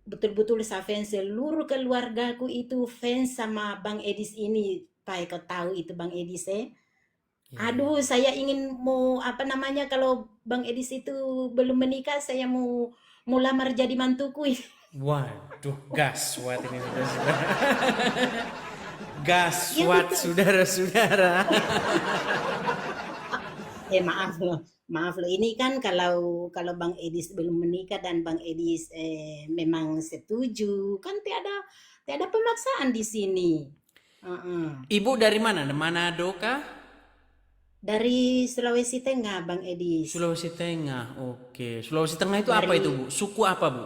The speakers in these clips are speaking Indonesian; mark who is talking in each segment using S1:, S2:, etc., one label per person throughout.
S1: betul-betul saya fans, seluruh keluargaku itu fans sama Bang Edis ini. Pak, kau tahu itu Bang Edis
S2: Iya, iya.
S1: Aduh, saya ingin mau apa namanya kalau Bang Edis itu belum menikah, saya mau lamar jadi mantuku.
S2: Waduh, gaswat ini saudara-saudara.
S1: Ya
S2: Gaswat
S1: betul.
S2: saudara-saudara.
S1: Maaf loh. Ini kan kalau kalau Bang Edis belum menikah dan Bang Edis memang setuju, kan tiada tiada pemaksaan di sini. Heeh.
S2: Ibu dari mana? Manado kah?
S1: Dari Sulawesi Tengah, Bang Edis.
S2: Sulawesi Tengah. Oke. Sulawesi Tengah itu apa itu,
S1: Dari
S2: Bu? Suku apa, Bu?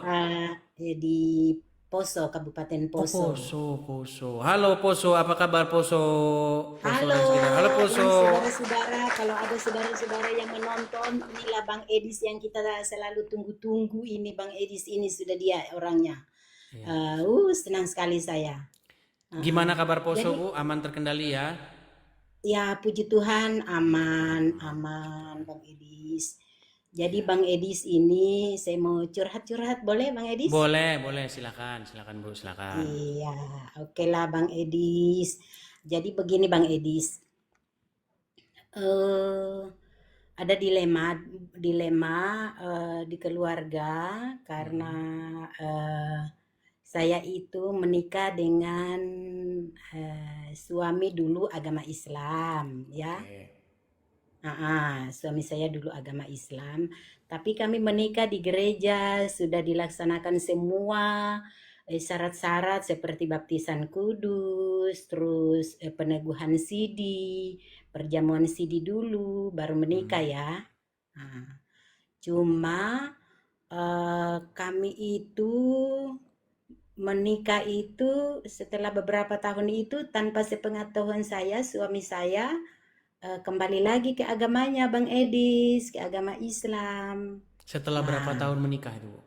S1: di Poso, Kabupaten
S2: Oh,
S1: Poso.
S2: Poso, Poso. Halo Poso, apa kabar Poso? Poso
S1: Halo,
S2: dan sekitar. Halo Poso.
S1: ini saudara-saudara, kalau ada saudara-saudara yang menonton, inilah Bang Edis yang kita selalu tunggu-tunggu ini, Bang Edis ini sudah dia orangnya.
S2: Iya.
S1: Senang sekali saya.
S2: Gimana
S1: Uh-uh.
S2: kabar Poso,
S1: Jadi
S2: Bu? Aman terkendali ya?
S1: ya puji Tuhan aman, aman Bang Edis. Jadi
S2: Iya.
S1: Bang Edis ini saya mau curhat-curhat, boleh Bang Edis?
S2: Boleh, boleh. Silakan, silakan Bu, silakan.
S1: Iya, oke lah Bang Edis. Jadi begini Bang Edis, eh ada dilema dilema di keluarga karena
S2: Mm-mm.
S1: eh, saya itu menikah dengan suami dulu agama Islam, ya.
S2: Oke.
S1: Suami saya dulu agama Islam, tapi kami menikah di gereja, sudah dilaksanakan semua syarat-syarat seperti baptisan kudus, terus peneguhan sidi, perjamuan sidi dulu, baru menikah
S2: Mm.
S1: ya. Nah, cuma kami itu menikah itu setelah beberapa tahun itu tanpa sepengetahuan saya, suami saya kembali lagi ke agamanya Bang Edis, ke agama Islam.
S2: Setelah berapa
S1: Nah,
S2: tahun menikah itu, Bu?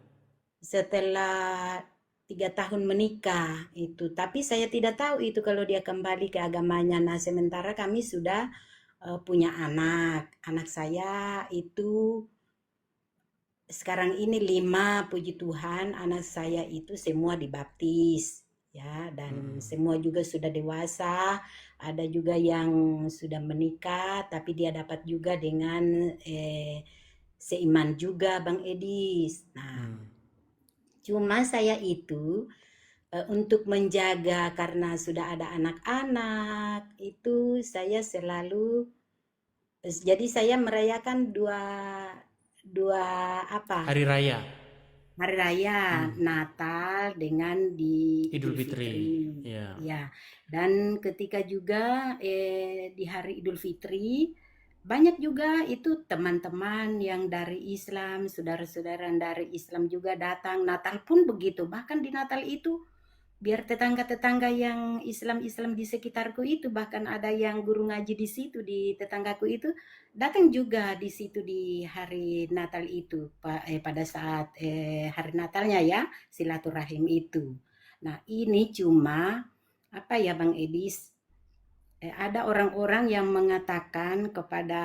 S1: setelah 3 tahun menikah itu, tapi saya tidak tahu itu kalau dia kembali ke agamanya. Nah, sementara kami sudah punya anak. Anak saya itu sekarang ini 5, puji Tuhan, anak saya itu semua dibaptis, ya, dan
S2: Mm-mm.
S1: semua juga sudah dewasa. Ada juga yang sudah menikah, tapi dia dapat juga dengan seiman juga, Bang Edis. Nah,
S2: Mm.
S1: cuma saya itu untuk menjaga karena sudah ada anak-anak, itu saya selalu jadi saya merayakan dua dua apa
S2: Hari Raya.
S1: Hari Raya
S2: Mm.
S1: Natal dengan di
S2: Idul
S1: Idul
S2: Fitri.
S1: Fitri.
S2: Ya.
S1: Ya, dan ketika juga di hari Idul Fitri banyak juga itu teman-teman yang dari Islam, saudara-saudara dari Islam juga datang. Natal pun begitu. Bahkan di Natal itu biar tetangga-tetangga yang Islam-Islam di sekitarku itu, bahkan ada yang guru ngaji di situ di tetanggaku itu datang juga di situ di hari Natal itu, pada saat hari Natalnya ya, silaturahim itu. Nah, ini cuma apa ya Bang Edis, ada orang-orang yang mengatakan kepada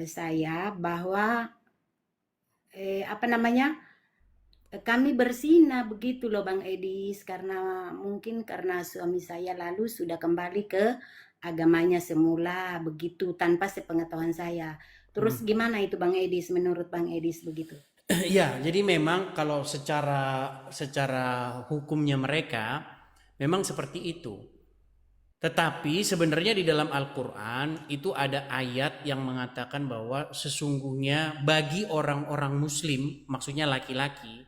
S1: saya bahwa apa namanya, kami berzina begitu loh Bang Edis, karena mungkin karena suami saya lalu sudah kembali ke agamanya semula begitu tanpa sepengetahuan saya. Terus
S2: Mm.
S1: gimana itu Bang Edis, menurut Bang Edis begitu?
S2: Ya, jadi memang kalau secara secara hukumnya mereka memang seperti itu. Tetapi sebenarnya di dalam Al-Quran itu ada ayat yang mengatakan bahwa sesungguhnya bagi orang-orang Muslim, maksudnya laki-laki,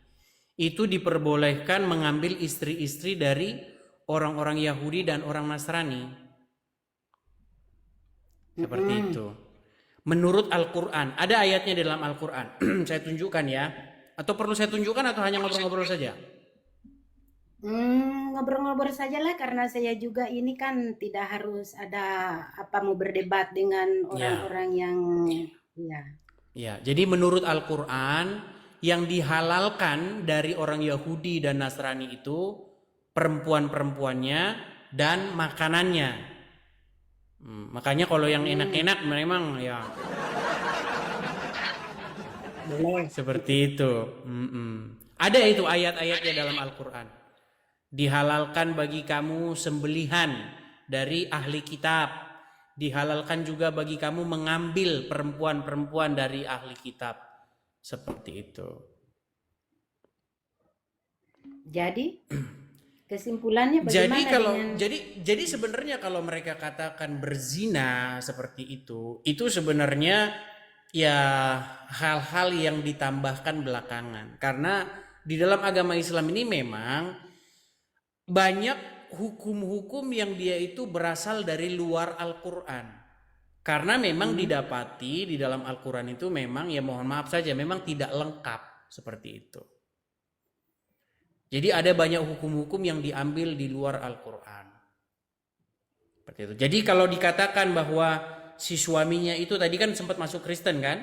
S2: itu diperbolehkan mengambil istri-istri dari orang-orang Yahudi dan orang Nasrani. Seperti
S1: Mm-mm.
S2: itu. Menurut Al-Quran, ada ayatnya di dalam Al-Quran. Saya tunjukkan ya. Atau perlu saya tunjukkan atau hanya ngobrol-ngobrol saja?
S1: Ngobrol-ngobrol saja lah karena saya juga ini kan tidak harus ada apa mau berdebat dengan
S2: Ya,
S1: orang-orang yang ya.
S2: ya. Jadi menurut Al-Quran, yang dihalalkan dari orang Yahudi dan Nasrani itu perempuan-perempuannya dan makanannya. Makanya kalau yang
S1: Hmm,
S2: enak-enak memang ya
S1: boleh.
S2: seperti itu. Mm-mm. Ada itu ayat-ayatnya dalam Al-Quran. Dihalalkan bagi kamu sembelihan dari ahli kitab. Dihalalkan juga bagi kamu mengambil perempuan-perempuan dari ahli kitab. Seperti itu.
S1: Jadi kesimpulannya bagaimana dengan
S2: Jadi sebenarnya kalau mereka katakan berzina seperti itu sebenarnya ya hal-hal yang ditambahkan belakangan. Karena di dalam agama Islam ini memang banyak hukum-hukum yang dia itu berasal dari luar Al-Quran. Karena memang didapati di dalam Al-Quran itu memang, ya mohon maaf saja, memang tidak lengkap seperti itu. Jadi ada banyak hukum-hukum yang diambil di luar Al-Quran. Seperti itu. Jadi kalau dikatakan bahwa si suaminya itu tadi kan sempat masuk Kristen kan?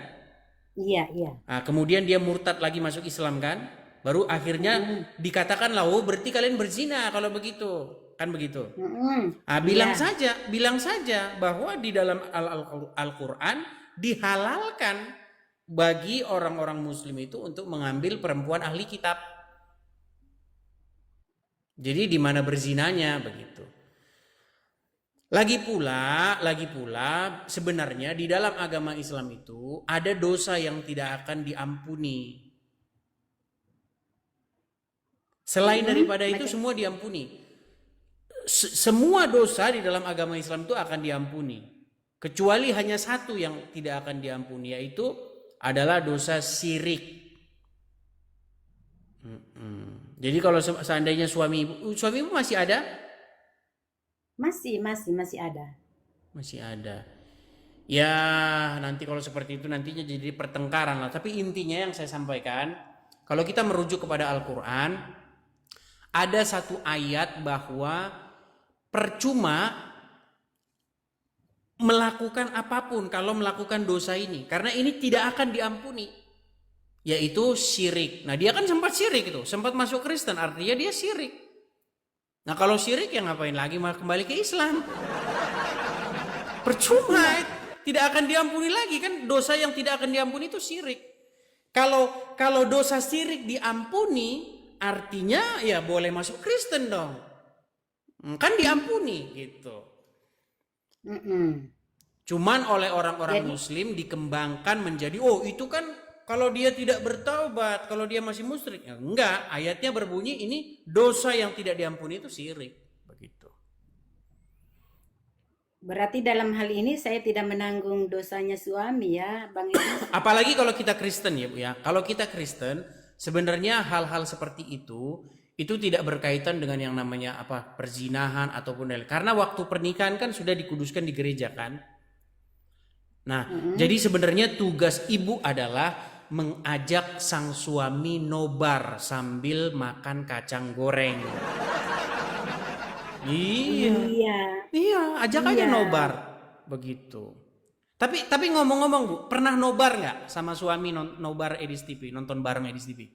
S1: iya.
S2: Nah, kemudian dia murtad lagi masuk Islam kan? Baru akhirnya dikatakan lah, oh berarti kalian berzina kalau begitu. Kan begitu. Nah, bilang saja bahwa di dalam Al-Quran dihalalkan bagi orang-orang muslim itu untuk mengambil perempuan ahli kitab. Jadi di mana berzinanya begitu. Lagi pula sebenarnya di dalam agama Islam itu ada dosa yang tidak akan diampuni. Selain daripada itu semua diampuni. Semua dosa di dalam agama Islam itu akan diampuni. Kecuali hanya satu yang tidak akan diampuni, yaitu adalah dosa syirik. Jadi kalau seandainya suamimu masih ada?
S1: Masih ada.
S2: Masih ada. Ya nanti kalau seperti itu nantinya jadi pertengkaran lah. Tapi intinya yang saya sampaikan, kalau kita merujuk kepada Al-Quran, ada satu ayat bahwa percuma melakukan apapun kalau melakukan dosa ini, karena ini tidak akan diampuni, yaitu syirik. Nah dia kan sempat syirik itu, sempat masuk Kristen, artinya dia syirik. Nah kalau syirik ya ngapain lagi malah kembali ke Islam? Percuma, tidak akan diampuni lagi kan. Dosa yang tidak akan diampuni itu syirik. Kalau dosa syirik diampuni, artinya ya boleh masuk Kristen dong. Kan diampuni gitu. Cuman oleh orang-orang Muslim dikembangkan menjadi, oh itu kan kalau dia tidak bertaubat, kalau dia masih musyrik. Ya, enggak, ayatnya berbunyi ini dosa yang tidak diampuni itu syirik. Begitu.
S1: Berarti dalam hal ini saya tidak menanggung dosanya suami ya, Bang Idris.
S2: Apalagi kalau kita Kristen ya Bu ya. Kalau kita Kristen, sebenarnya hal-hal seperti itu tidak berkaitan dengan yang namanya perzinahan ataupun karena waktu pernikahan kan sudah dikuduskan di gereja kan. Nah, jadi sebenarnya tugas ibu adalah mengajak sang suami nobar sambil makan kacang goreng. Iya, ajak aja nobar begitu. Tapi ngomong-ngomong Bu, pernah nobar nggak sama suami nobar Edis TV, nonton bareng Edis TV?